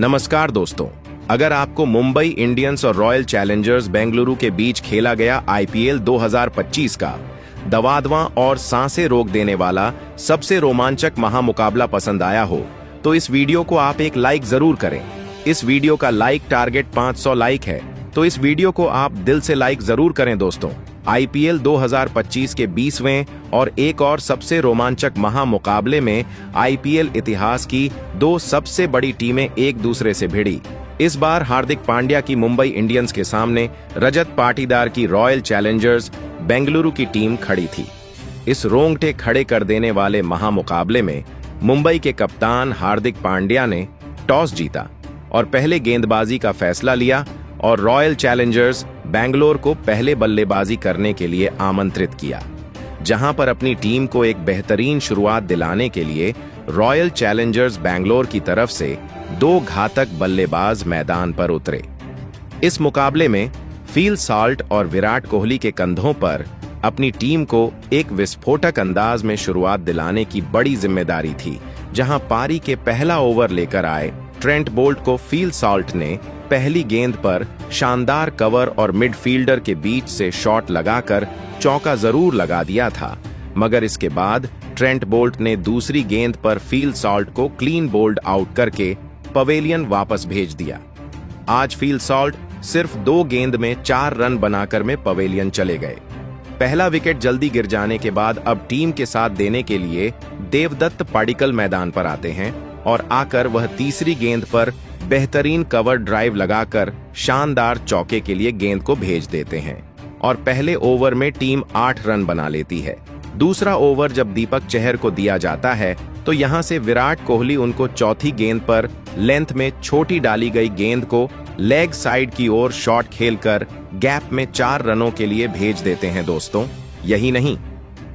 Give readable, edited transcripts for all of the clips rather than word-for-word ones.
नमस्कार दोस्तों, अगर आपको मुंबई इंडियंस और रॉयल चैलेंजर्स बेंगलुरु के बीच खेला गया आईपीएल 2025 का दवादवा और सांसें रोक देने वाला सबसे रोमांचक महामुकाबला पसंद आया हो तो इस वीडियो को आप एक लाइक जरूर करें। इस वीडियो का लाइक टारगेट 500 लाइक है, तो इस वीडियो को आप दिल से लाइक जरूर करें दोस्तों। आईपीएल 2025 के 20वें और एक और सबसे रोमांचक महामुकाबले में आईपीएल इतिहास की दो सबसे बड़ी टीमें एक दूसरे से भिड़ी। इस बार हार्दिक पांड्या की मुंबई इंडियंस के सामने रजत पाटीदार की रॉयल चैलेंजर्स बेंगलुरु की टीम खड़ी थी। इस रोंगटे खड़े कर देने वाले महामुकाबले में मुंबई के कप्तान हार्दिक पांड्या ने टॉस जीता और पहले गेंदबाजी का फैसला लिया और रॉयल चैलेंजर्स बेंगलोर को पहले बल्लेबाजी करने के लिए आमंत्रित किया। जहां पर अपनी टीम को एक बेहतरीन शुरुआत दिलाने के लिए रॉयल चैलेंजर्स बेंगलोर की तरफ से दो घातक बल्लेबाज मैदान पर उतरे। इस मुकाबले में फील सॉल्ट और विराट कोहली के कंधों पर अपनी टीम को एक विस्फोटक अंदाज में शुरुआत दिलाने की बड़ी जिम्मेदारी थी। जहां पारी के पहला ओवर लेकर आए ट्रेंट बोल्ट को फील सॉल्ट ने पहली गेंद पर शानदार कवर और मिडफील्डर के बीच से शॉट लगाकर चौका जरूर लगा दिया था, मगर इसके बाद ट्रेंट बोल्ट ने दूसरी गेंद पर फील सॉल्ट को क्लीन बोल्ड आउट करके पवेलियन वापस भेज दिया। आज फील सॉल्ट सिर्फ 2 गेंद में 4 रन बनाकर में पवेलियन चले गए। पहला विकेट जल्दी गिर जाने के बाद अब टीम के साथ देने के लिए देवदत्त पडिक्कल मैदान पर आते हैं और आकर वह तीसरी गेंद पर बेहतरीन कवर ड्राइव लगाकर शानदार चौके के लिए गेंद को भेज देते हैं और पहले ओवर में टीम 8 रन बना लेती है। दूसरा ओवर जब दीपक चहर को दिया जाता है तो यहां से विराट कोहली उनको चौथी गेंद पर लेंथ में छोटी डाली गई गेंद को लेग साइड की ओर शॉट खेलकर गैप में 4 रनों के लिए भेज देते हैं दोस्तों। यही नहीं,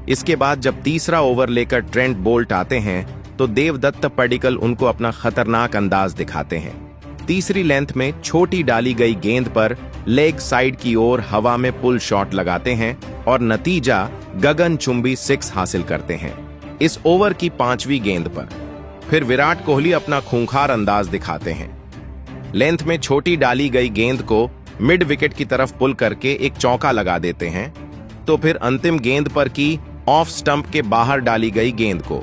इसके बाद जब तीसरा ओवर लेकर ट्रेंट बोल्ट आते हैं तो देवदत्त पडिक्कल उनको अपना खतरनाक अंदाज दिखाते हैं। तीसरी लेंथ में छोटी डाली गई गेंद पर लेग साइड की ओर हवा में पुल शॉट लगाते हैं और नतीजा गगनचुंबी 6 हासिल करते हैं। इस ओवर की 5वीं गेंद पर फिर विराट कोहली अपना खूंखार अंदाज दिखाते हैं। लेंथ में छोटी डाली गई गेंद को मिड विकेट की तरफ पुल करके एक चौका लगा देते हैं। तो फिर अंतिम गेंद पर की ऑफ स्टंप के बाहर डाली गई गेंद को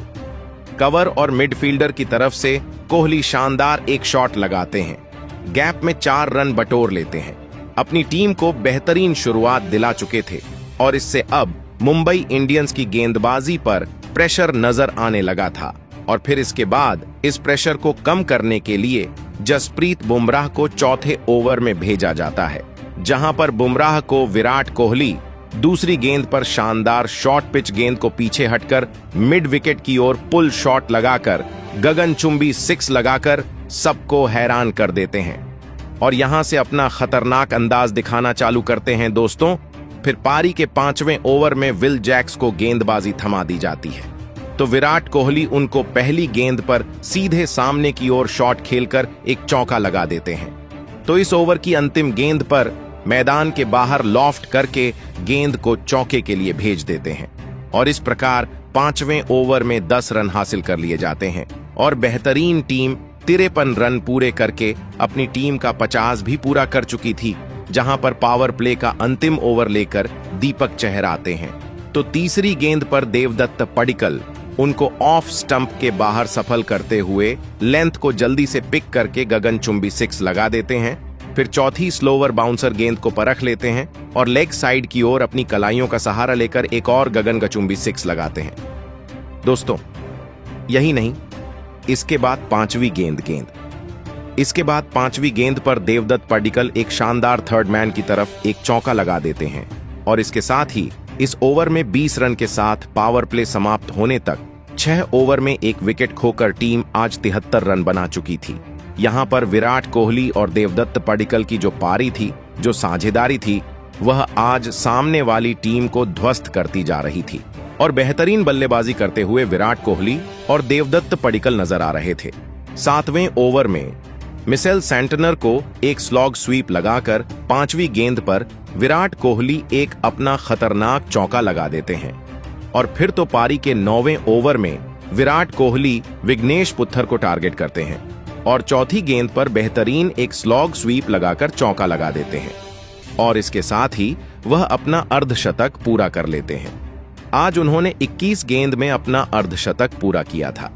कवर और मिडफील्डर की तरफ से कोहली शानदार एक शॉट लगाते हैं। गैप में 4 रन बटोर लेते हैं। अपनी टीम को बेहतरीन शुरुआत दिला चुके थे और इससे अब मुंबई इंडियंस की गेंदबाजी पर प्रेशर नजर आने लगा था। और फिर इसके बाद इस प्रेशर को कम करने के लिए जसप्रीत बुमराह को चौथे ओवर में भेजा जाता है, जहां पर बुमराह को विराट कोहली दूसरी गेंद पर शानदार शॉर्ट पिच गेंद को पीछे हटकर मिड विकेट की ओर पुल शॉट लगाकर गगनचुंबी 6 लगाकर सबको हैरान कर देते हैं और यहां से अपना खतरनाक अंदाज दिखाना चालू करते हैं दोस्तों। फिर पारी के 5वें ओवर में विल जैक्स को गेंदबाजी थमा दी जाती है तो विराट कोहली उनको पहली गेंद पर सीधे सामने की ओर शॉट खेलकर एक चौका लगा देते हैं। तो इस ओवर की अंतिम गेंद पर मैदान के बाहर लॉफ्ट करके गेंद को चौके के लिए भेज देते हैं और इस प्रकार 5वें ओवर में 10 रन हासिल कर लिए जाते हैं और बेहतरीन टीम 53 रन पूरे करके अपनी टीम का 50 भी पूरा कर चुकी थी। जहां पर पावर प्ले का अंतिम ओवर लेकर दीपक चहर आते हैं तो तीसरी गेंद पर देवदत्त पडिक्कल उनको ऑफ स्टंप के बाहर सफल करते हुए लेंथ को जल्दी से पिक करके गगनचुंबी 6 लगा देते हैं। फिर चौथी स्लोवर बाउंसर गेंद को परख लेते हैं और लेग साइड की ओर अपनी कलाइयों का सहारा लेकर एक और गगनचुंबी 6 लगाते हैं दोस्तों। यही नहीं, इसके बाद 5वीं गेंद पर देवदत्त पडिक्कल एक शानदार थर्ड मैन की तरफ एक चौका लगा देते हैं और इसके साथ ही इस ओवर में 20 रन के साथ पावर प्ले समाप्त होने तक 6 ओवर में एक विकेट खोकर टीम आज 73 रन बना चुकी थी। यहां पर विराट कोहली और देवदत्त पडिक्कल की जो पारी थी, जो साझेदारी थी, वह आज सामने वाली टीम को ध्वस्त करती जा रही थी और बेहतरीन बल्लेबाजी करते हुए विराट कोहली और देवदत्त पडिक्कल नजर आ रहे थे। 7वें ओवर में मिचेल सेंटनर को एक स्लॉग स्वीप लगाकर 5वीं गेंद पर विराट कोहली एक अपना खतरनाक चौका लगा देते हैं और फिर तो पारी के 9वें ओवर में विराट कोहली विघ्नेश पुत्थर को टारगेट करते हैं और चौथी गेंद पर बेहतरीन एक स्लॉग स्वीप लगाकर चौका लगा देते हैं और इसके साथ ही वह अपना अर्धशतक पूरा कर लेते हैं। आज उन्होंने 21 गेंद में अपना अर्धशतक पूरा किया था।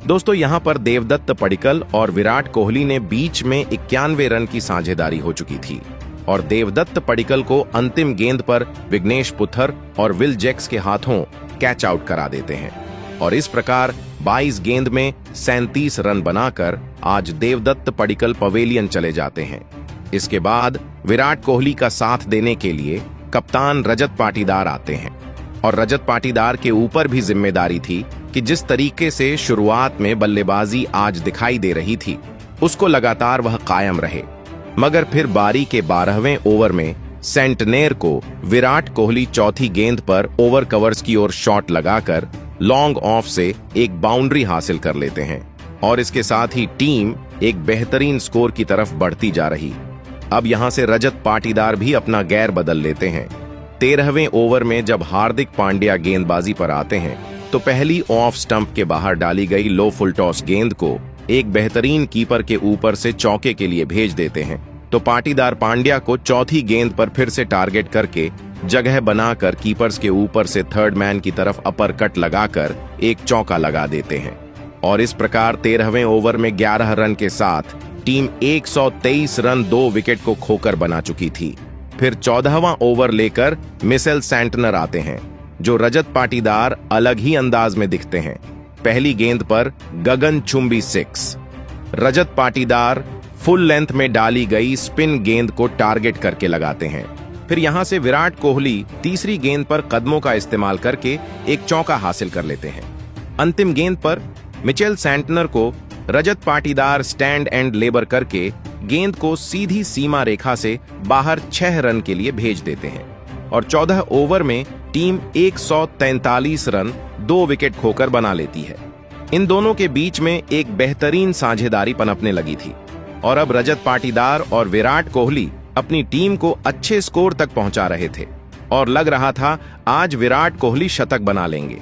दोस्तों, यहां पर देवदत्त पडिक्कल और विराट कोहली ने बीच में 91 रन की साझेदारी हो चुकी थी और देवदत्त पडिक्कल को अंतिम गेंद पर विघ्नेश पुथर और विल जैक्स के हाथों कैच आउट करा देते हैं और इस प्रकार 22 गेंद में 37 रन बनाकर आज देवदत्त पडिक्कल पवेलियन चले जाते हैं। इसके बाद विराट कोहली का साथ देने के लिए कप्तान रजत पाटीदार आते हैं और रजत पाटीदार के ऊपर भी जिम्मेदारी थी कि जिस तरीके से शुरुआत में बल्लेबाजी आज दिखाई दे रही थी उसको लगातार वह कायम रहे। मगर फिर बारी के 12वें ओवर में सेंटनेर को विराट कोहली चौथी गेंद पर ओवर कवर्स की ओर शॉट लगाकर लॉन्ग ऑफ से एक बाउंड्री हासिल कर लेते हैं और इसके साथ ही टीम एक बेहतरीन स्कोर की तरफ बढ़ती जा रही। अब यहां से रजत पाटीदार भी अपना गैर बदल लेते हैं। 13वें ओवर में जब हार्दिक पांड्या गेंदबाजी पर आते हैं तो पहली ऑफ स्टंप के बाहर डाली गई लो फुल टॉस गेंद को एक बेहतरीन कीपर के ऊपर से चौके के लिए भेज देते हैं तो पाटीदार पांड्या को चौथी गेंद पर फिर से टारगेट करके जगह बनाकर कीपर्स के ऊपर से थर्ड मैन की तरफ अपर कट लगाकर एक चौका लगा देते हैं और इस प्रकार 13वें ओवर में 11 रन के साथ टीम 123 रन 2 विकेट को खोकर बना चुकी थी। फिर 14वां ओवर लेकर मिशेल सैंटनर आते हैं जो रजत पाटीदार अलग ही अंदाज में दिखते हैं। पहली गेंद पर गगनचुंबी 6 रजत पाटीदार फुल लेंथ में डाली गई स्पिन गेंद को टारगेट करके लगाते हैं। फिर यहां से विराट कोहली तीसरी गेंद पर कदमों का इस्तेमाल करके एक चौका हासिल कर लेते हैं। अंतिम गेंद पर मिचेल सैंटनर को Rajat Patidar stand and labour करके गेंद को सीधी सीमा रेखा से बाहर 6 रन के लिए भेज देते हैं और 14 ओवर में टीम 143 रन 2 विकेट खोकर बना लेती है। इन दोनों के बीच में एक बेहतरीन साझेदारी पनपने लगी थी और अब रजत पाटीदार और विराट कोहली अपनी टीम को अच्छे स्कोर तक पहुंचा रहे थे और लग रहा था आज विराट कोहली शतक बना लेंगे।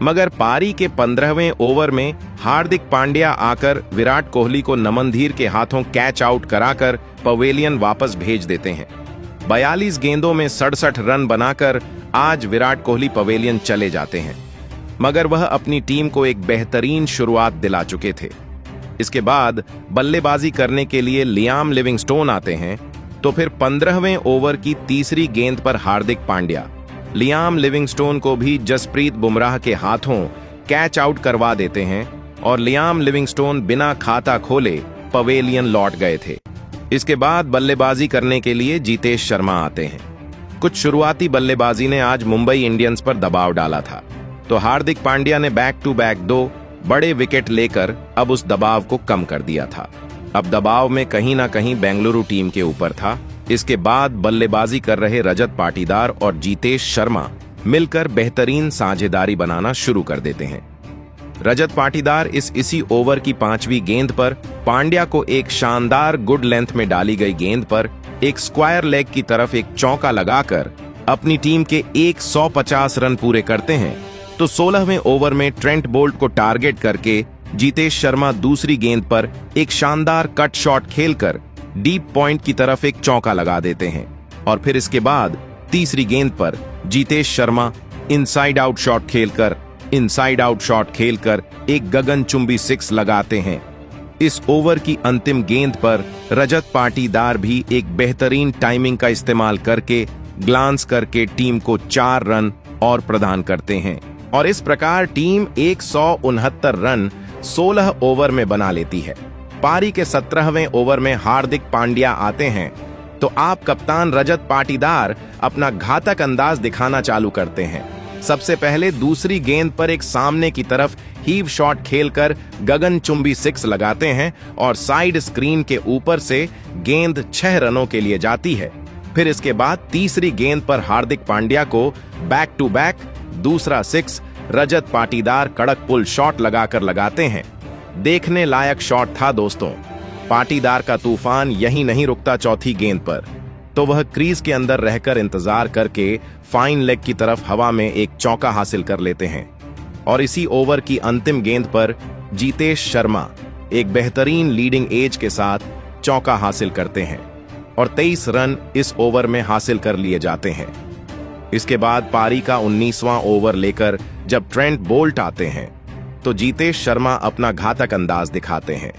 मगर पारी के 15वें ओवर में हार्दिक पांड्या आकर विराट कोहली को नमनधीर के हाथों कैच आउट कराकर पवेलियन वापस भेज देते हैं। 42 गेंदों में 67 रन बनाकर आज विराट कोहली पवेलियन चले जाते हैं मगर वह अपनी टीम को एक बेहतरीन शुरुआत दिला चुके थे। इसके बाद बल्लेबाजी करने के लिए लियाम लिविंगस्टोन आते हैं तो फिर 15वें ओवर की तीसरी गेंद पर हार्दिक पांड्या लियाम लिविंगस्टोन को भी जसप्रीत बुमराह के हाथों कैच आउट करवा देते हैं और लियाम लिविंगस्टोन बिना खाता खोले पवेलियन लौट गए थे। इसके बाद बल्लेबाजी करने के लिए जीतेश शर्मा आते हैं। कुछ शुरुआती बल्लेबाजी ने आज मुंबई इंडियंस पर दबाव डाला था तो हार्दिक पांड्या ने बैक टू बैक 2 बड़े विकेट लेकर अब उस दबाव को कम कर दिया था। अब दबाव में कहीं ना कहीं बेंगलुरु टीम के ऊपर था। इसके बाद बल्लेबाजी कर रहे रजत पाटीदार और जीतेश शर्मा मिलकर बेहतरीन साझेदारी बनाना शुरू कर देते हैं। रजत पाटीदार इसी ओवर की 5वीं गेंद पर पांड्या को एक शानदार गुड लेंथ में डाली गई गेंद पर एक स्क्वायर लेग की तरफ एक चौका लगाकर अपनी टीम के 150 रन पूरे करते हैं तो 16वें ओवर में ट्रेंट बोल्ट को टारगेट करके जीतेश शर्मा दूसरी गेंद पर एक शानदार कट शॉट खेलकर डीप पॉइंट की तरफ एक चौका लगा देते हैं और फिर इसके बाद तीसरी गेंद पर Jitesh Sharma inside out shot खेलकर एक गगनचुंबी 6 लगाते हैं। इस ओवर की अंतिम गेंद पर रजत पाटीदार भी एक बेहतरीन टाइमिंग का इस्तेमाल करके ग्लांस करके टीम को 4 रन और प्रदान करते हैं और इस प्रकार टीम 169 रन 16 ओवर में बना लेती है। पारी के 17वें ओवर में हार्दिक पांड्या आते हैं तो आप कप्तान रजत पाटीदार अपना घातक अंदाज दिखाना चालू करते हैं। सबसे पहले दूसरी गेंद पर एक सामने की तरफ हीव शॉट खेलकर गगनचुंबी 6 लगाते हैं और साइड स्क्रीन के ऊपर से गेंद 6 रनों के लिए जाती है। फिर इसके बाद तीसरी गेंद पर हार्दिक पांड्या को बैक टू बैक दूसरा 6 रजत पाटीदार कड़क पुल शॉट लगाकर लगाते हैं। देखने लायक शॉट था दोस्तों। पाटीदार का तूफान यहीं नहीं रुकता। चौथी गेंद पर तो वह क्रीज के अंदर रहकर इंतजार करके फाइन लेग की तरफ हवा में एक चौका हासिल कर लेते हैं और इसी ओवर की अंतिम गेंद पर जीतेश शर्मा एक बेहतरीन लीडिंग एज के साथ चौका हासिल करते हैं और 23 रन इस ओवर में हासिल कर लिए जाते हैं। इसके बाद पारी का 19वां ओवर लेकर जब ट्रेंट बोल्ट आते हैं तो जीतेश शर्मा अपना घातक अंदाज दिखाते हैं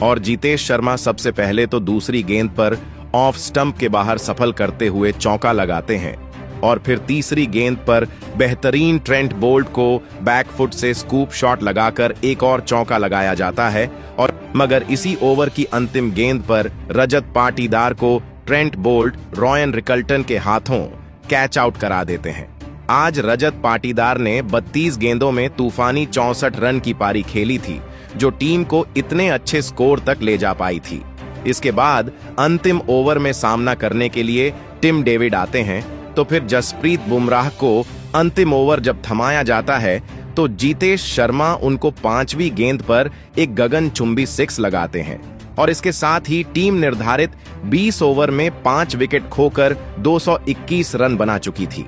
और जीतेश शर्मा सबसे पहले तो दूसरी गेंद पर ऑफ स्टंप के बाहर सफल करते हुए चौका लगाते हैं और फिर तीसरी गेंद पर बेहतरीन ट्रेंट बोल्ट को बैकफुट से स्कूप शॉट लगाकर एक और चौका लगाया जाता है और मगर इसी ओवर की अंतिम गेंद पर रजत पाटीदार को ट्रेंट बोल्ट रायन रिकल्टन के हाथों कैच आउट करा देते हैं। आज रजत पाटीदार ने 32 गेंदों में तूफानी 64 रन की पारी खेली थी जो टीम को इतने अच्छे स्कोर तक ले जा पाई थी। इसके बाद अंतिम ओवर में सामना करने के लिए टिम डेविड आते हैं तो फिर जसप्रीत बुमराह को अंतिम ओवर जब थमाया जाता है तो जीतेश शर्मा उनको 5वीं गेंद पर एक गगनचुंबी 6 लगाते हैं और इसके साथ ही टीम निर्धारित 20 ओवर में 5 विकेट खोकर 221 रन बना चुकी थी।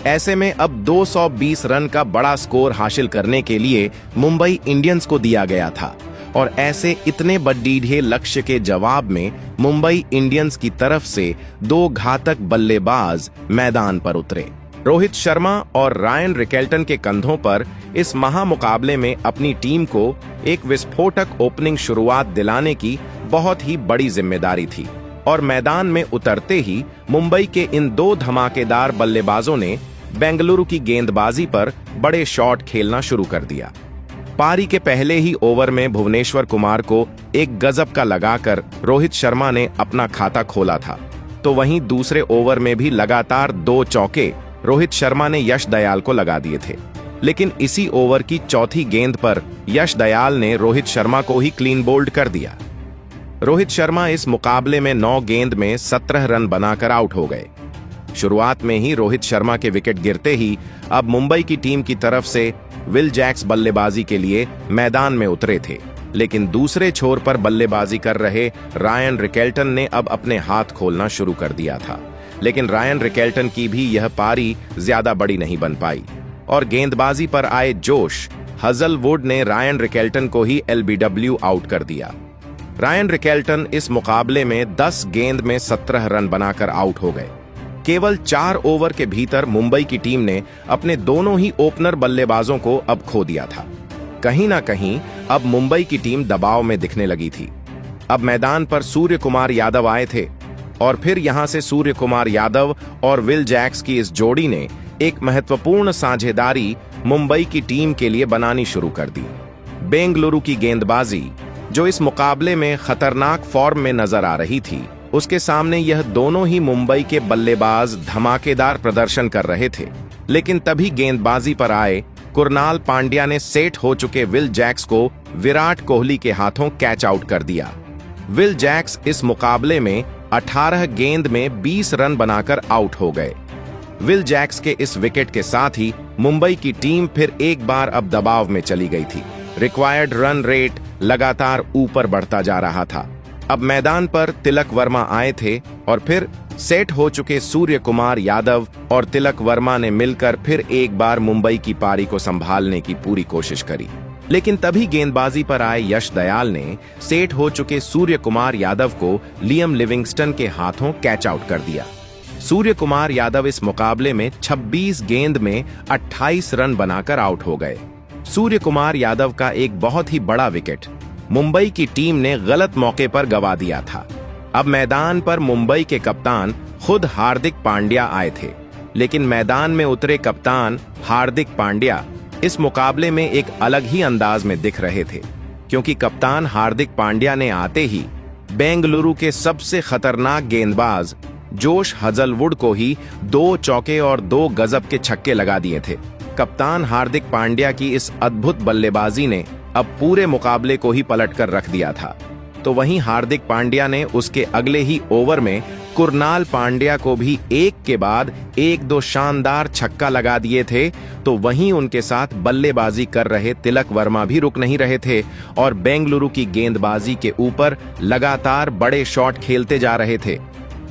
ऐसे में अब 220 रन का बड़ा स्कोर हासिल करने के लिए मुंबई इंडियंस को दिया गया था और ऐसे इतने बड़ीढे लक्ष्य के जवाब में मुंबई इंडियंस की तरफ से 2 घातक बल्लेबाज मैदान पर उतरे। रोहित शर्मा और रायन रिकेल्टन के कंधों पर इस महामुकाबले में अपनी टीम को एक विस्फोटक ओपनिंग शुरुआत दिलाने की बहुत ही बड़ी जिम्मेदारी थी और मैदान में उतरते ही मुंबई के इन 2 धमाकेदार बल्लेबाजों ने बेंगलुरु की गेंदबाजी पर बड़े शॉट खेलना शुरू कर दिया। पारी के पहले ही ओवर में भुवनेश्वर कुमार को एक गजब का लगाकर रोहित शर्मा ने अपना खाता खोला था तो वहीं दूसरे ओवर में भी लगातार 2 चौके रोहित शर्मा ने यश दयाल को लगा दिए थे। लेकिन इसी ओवर की चौथी गेंद पर यश दयाल ने रोहित शर्मा को ही क्लीन बोल्ड कर दिया। रोहित शर्मा इस मुकाबले में 9 गेंद में 17 रन बनाकर आउट हो गए। शुरुआत में ही रोहित शर्मा के विकेट गिरते ही अब मुंबई की टीम की तरफ से विल जैक्स बल्लेबाजी के लिए मैदान में उतरे थे, लेकिन दूसरे छोर पर बल्लेबाजी कर रहे रायन रिकेल्टन ने अब अपने हाथ खोलना शुरू कर दिया था। लेकिन रायन रिकेल्टन की भी यह पारी ज्यादा बड़ी नहीं बन पाई और गेंदबाजी पर आए जोश हजलवुड ने रायन रिकेल्टन को ही एलबीडब्ल्यू आउट कर दिया। रायन रिकेल्टन इस मुकाबले में 10 गेंद में 17 रन बनाकर आउट हो गए। केवल 4 ओवर के भीतर मुंबई की टीम ने अपने दोनों ही ओपनर बल्लेबाजों को अब खो दिया था। कहीं ना कहीं अब मुंबई की टीम दबाव में दिखने लगी थी। अब मैदान पर सूर्य कुमार यादव आए थे और फिर यहां से सूर्य कुमार यादव और विल जैक्स की इस जोड़ी ने एक महत्वपूर्ण साझेदारी मुंबई की टीम के लिए बनानी शुरू कर दी। बेंगलुरु की गेंदबाजी जो इस मुकाबले में खतरनाक फॉर्म में नजर आ रही थी, उसके सामने यह दोनों ही मुंबई के बल्लेबाज धमाकेदार प्रदर्शन कर रहे थे। लेकिन तभी गेंदबाजी पर आए कुरनाल पांड्या ने सेट हो चुके विल जैक्स को विराट कोहली के हाथों कैच आउट कर दिया। विल जैक्स इस मुकाबले में 18 गेंद में 20 रन बनाकर आउट हो गए। विल जैक्स के इस विकेट के साथ ही मुंबई की टीम फिर एक बार अब दबाव में चली गई थी। रिक्वायर्ड रन रेट लगातार ऊपर बढ़ता जा रहा था। अब मैदान पर तिलक वर्मा आए थे और फिर सेट हो चुके सूर्य कुमार यादव और तिलक वर्मा ने मिलकर फिर एक बार मुंबई की पारी को संभालने की पूरी कोशिश करी। लेकिन तभी गेंदबाजी पर आए यश दयाल ने सेट हो चुके सूर्य कुमार यादव को लियम लिविंगस्टन के हाथों कैच आउट कर दिया। सूर्य कुमार यादव इस मुकाबले में 26 गेंद में 28 रन बनाकर आउट हो गए। सूर्य कुमार यादव का एक बहुत ही बड़ा विकेट मुंबई की टीम ने गलत मौके पर गवा दिया था। अब मैदान पर मुंबई के कप्तान खुद हार्दिक पांड्या आए थे, लेकिन मैदान में उतरे कप्तान हार्दिक पांड्या इस मुकाबले में एक अलग ही अंदाज में दिख रहे थे, क्योंकि कप्तान हार्दिक पांड्या ने आते ही बेंगलुरु के सबसे खतरनाक गेंदबाज जोश हजलवुड को ही 2 चौके और 2 गजब के छक्के लगा दिए थे। कप्तान हार्दिक पांड्या की इस अद्भुत बल्लेबाजी ने अब पूरे मुकाबले को ही पलटकर रख दिया था। तो वहीं हार्दिक पांड्या ने उसके अगले ही ओवर में कुरनाल पांड्या को भी एक के बाद एक 2 शानदार छक्का लगा दिए थे। तो वहीं उनके साथ बल्लेबाजी कर रहे तिलक वर्मा भी रुक नहीं रहे थे और बेंगलुरु की गेंदबाजी के ऊपर लगातार बड़े शॉट खेलते जा रहे थे।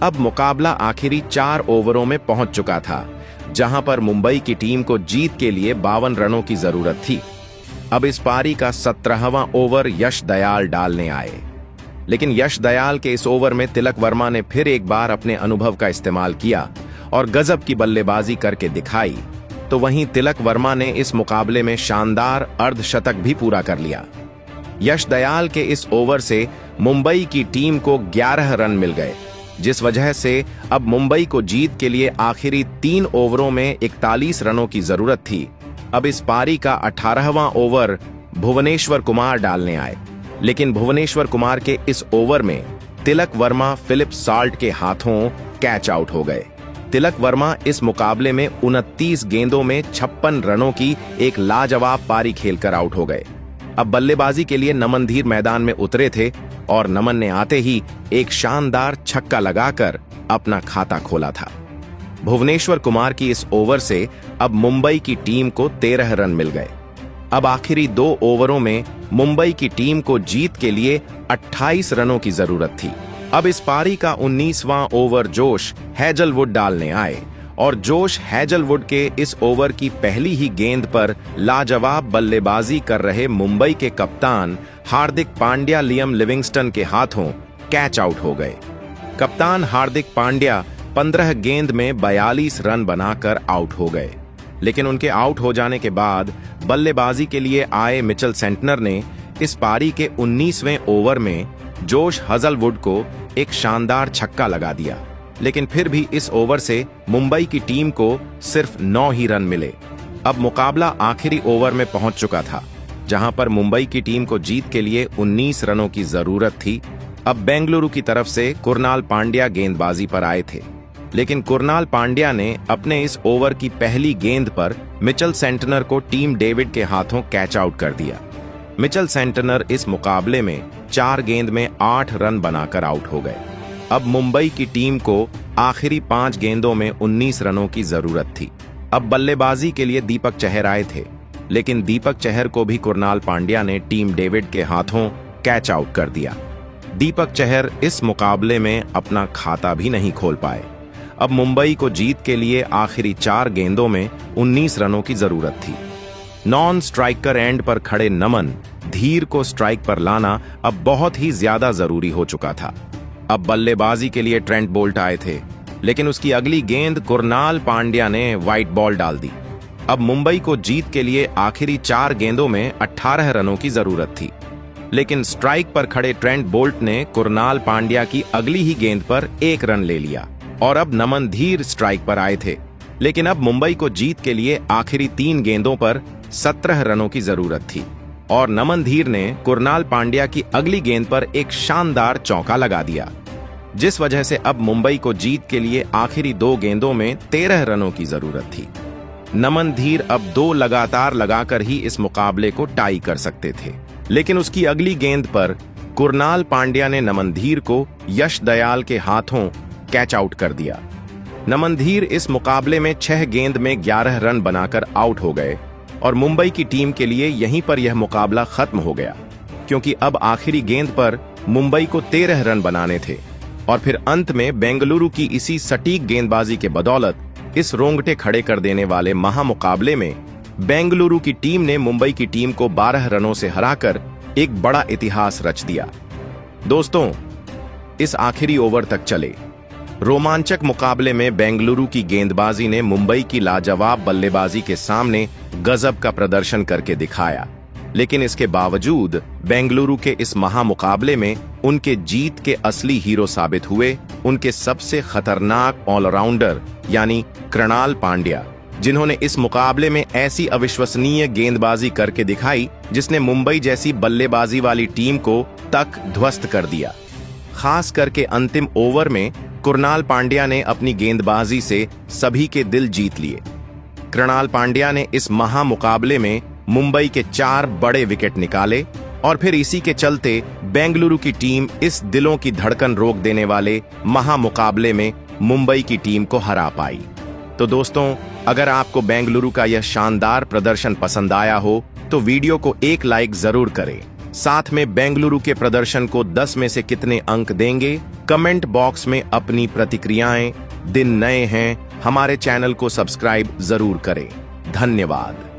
अब मुकाबला आखिरी 4 ओवरों में पहुंच चुका था, जहां पर मुंबई की टीम को जीत के लिए 52 रनों की जरूरत थी। अब इस पारी का 17वां ओवर यश दयाल डालने आए, लेकिन यश दयाल के इस ओवर में तिलक वर्मा ने फिर एक बार अपने अनुभव का इस्तेमाल किया और गजब की बल्लेबाजी करके दिखाई। तो वहीं तिलक वर्मा ने इस मुकाबले में शानदार अर्धशतक भी पूरा कर लिया। यश दयाल के इस ओवर से मुंबई की टीम को 11 रन मिल गए, जिस वजह से अब मुंबई को जीत के लिए आखिरी 3 ओवरों में 41 रनों की जरूरत थी। अब इस पारी का 18वां ओवर भुवनेश्वर कुमार डालने आए, लेकिन भुवनेश्वर कुमार के इस ओवर में तिलक वर्मा फिलिप साल्ट के हाथों कैच आउट हो गए। तिलक वर्मा इस मुकाबले में 29 गेंदों में 56 रनों की एक लाजवाब पारी खेलकर आउट हो गए। अब बल्लेबाजी के लिए नमन धीर मैदान में उतरे थे और नमन ने आते ही एक शानदार छक्का लगाकर अपना खाता खोला था। भुवनेश्वर कुमार की इस ओवर से अब मुंबई की टीम को 13 रन मिल गए। अब आखिरी 2 ओवरों में मुंबई की टीम को जीत के लिए 28 रनों की जरूरत थी। अब इस पारी का 19वां ओवर जोश हेजलवुड डालने आए और जोश हेजलवुड के इस ओवर की पहली ही गेंद पर लाजवाब बल्लेबाजी कर रहे मुंबई के कप्तान हार्दिक पांड्या लियम लिविंगस्टन के हाथों कैच आउट हो गए। कप्तान हार्दिक पांड्या 15 गेंद में 42 रन बनाकर आउट हो गए, लेकिन उनके आउट हो जाने के बाद बल्लेबाजी के लिए आए मिचेल सेंटनर ने इस पारी के 19वें ओवर में जोश हेजलवुड को एक शानदार छक्का लगा दिया, लेकिन फिर भी इस ओवर से मुंबई की टीम को सिर्फ 9 ही रन मिले। अब मुकाबला आखिरी ओवर में पहुंच चुका था, जहां पर मुंबई की टीम को जीत के लिए 19 रनों की जरूरत थी। अब बेंगलुरु की तरफ से कुरनाल पांड्या गेंदबाजी पर आए थे, लेकिन कुरनाल पांड्या ने अपने इस ओवर की पहली गेंद पर मिचेल सेंटनर को टीम डेविड के हाथों कैच आउट कर दिया। मिचेल सेंटनर इस मुकाबले में 4 गेंद में 8 रन बनाकर आउट हो गए। अब मुंबई की टीम को आखिरी 5 गेंदों में 19 रनों की जरूरत थी। अब बल्लेबाजी के लिए दीपक चहर आए थे, लेकिन दीपक चहर को भी कुरनाल पांड्या ने टीम डेविड के हाथों कैच आउट कर दिया। दीपक चहर इस मुकाबले में अपना खाता भी नहीं खोल पाए। अब मुंबई को जीत के लिए आखिरी 4 गेंदों में 19 रनों की जरूरत थी। नॉन स्ट्राइकर एंड पर खड़े नमन धीर को स्ट्राइक पर लाना अब बहुत ही ज्यादा जरूरी हो चुका था। अब बल्लेबाजी के लिए ट्रेंट बोल्ट आए थे, लेकिन उसकी अगली गेंद कुरनाल पांड्या ने व्हाइट बॉल डाल दी। अब मुंबई को जीत के लिए आखिरी 4 गेंदों में 18 रनों की जरूरत थी, लेकिन स्ट्राइक पर खड़े ट्रेंट बोल्ट ने कुरनाल पांड्या की अगली ही गेंद पर 1 रन ले लिया और अब नमन धीर स्ट्राइक पर आए थे, लेकिन अब मुंबई को जीत के लिए आखिरी 3 गेंदों पर 17 रनों की जरूरत थी और नमन धीर ने कुरनाल पांड्या की अगली गेंद पर एक शानदार चौका लगा दिया, जिस वजह से अब मुंबई को जीत के लिए आखिरी 2 गेंदों में 13 रनों की जरूरत थी। नमन धीर अब 2 लगातार लगाकर ही इस मुकाबले को टाई कर सकते थे, लेकिन उसकी अगली गेंद पर कुरनाल पांड्या ने नमन धीर को यश दयाल के हाथों कैच आउट कर दिया। नमन धीर इस मुकाबले में 6 गेंद में 11 रन बनाकर आउट हो गए और मुंबई की टीम के लिए यहीं पर यह मुकाबला खत्म हो गया, क्योंकि अब आखिरी गेंद पर मुंबई को 13 रन बनाने थे और फिर अंत में बेंगलुरु की इसी सटीक गेंदबाजी के बदौलत इस रोंगटे खड़े कर देने वाले महामुकाबले में बेंगलुरु की टीम ने मुंबई की टीम को 12 रनों से हराकर एक बड़ा इतिहास रच दिया। दोस्तों, इस आखिरी ओवर तक चले रोमांचक मुकाबले में बेंगलुरु की गेंदबाजी ने मुंबई की लाजवाब बल्लेबाजी के सामने गजब का प्रदर्शन करके दिखाया, लेकिन इसके बावजूद बेंगलुरु के इस महामुकाबले में उनके जीत के असली हीरो साबित हुए उनके सबसे खतरनाक ऑलराउंडर यानी कुरनाल पांड्या, जिन्होंने इस मुकाबले में ऐसी अविश्वसनीय गेंदबाजी करके दिखाई जिसने मुंबई जैसी बल्लेबाजी वाली टीम को तक ध्वस्त कर दिया। खास करके अंतिम ओवर में कुरनाल पांड्या ने अपनी गेंदबाजी से सभी के दिल जीत लिए। कुरनाल पांड्या ने इस महामुकाबले में मुंबई के 4 बड़े विकेट निकाले और फिर इसी के चलते बेंगलुरु की टीम इस दिलों की धड़कन रोक देने वाले महामुकाबले में मुंबई की टीम को हरा पाई। तो दोस्तों, अगर आपको बेंगलुरु का यह शानदार प्रदर्शन पसंद आया हो तो वीडियो को एक लाइक जरूर करें। साथ में बेंगलुरु के प्रदर्शन को 10 में से कितने अंक देंगे, कमेंट बॉक्स में अपनी प्रतिक्रियाएं। दिन नए हैं, हमारे चैनल को सब्सक्राइब जरूर करें। धन्यवाद।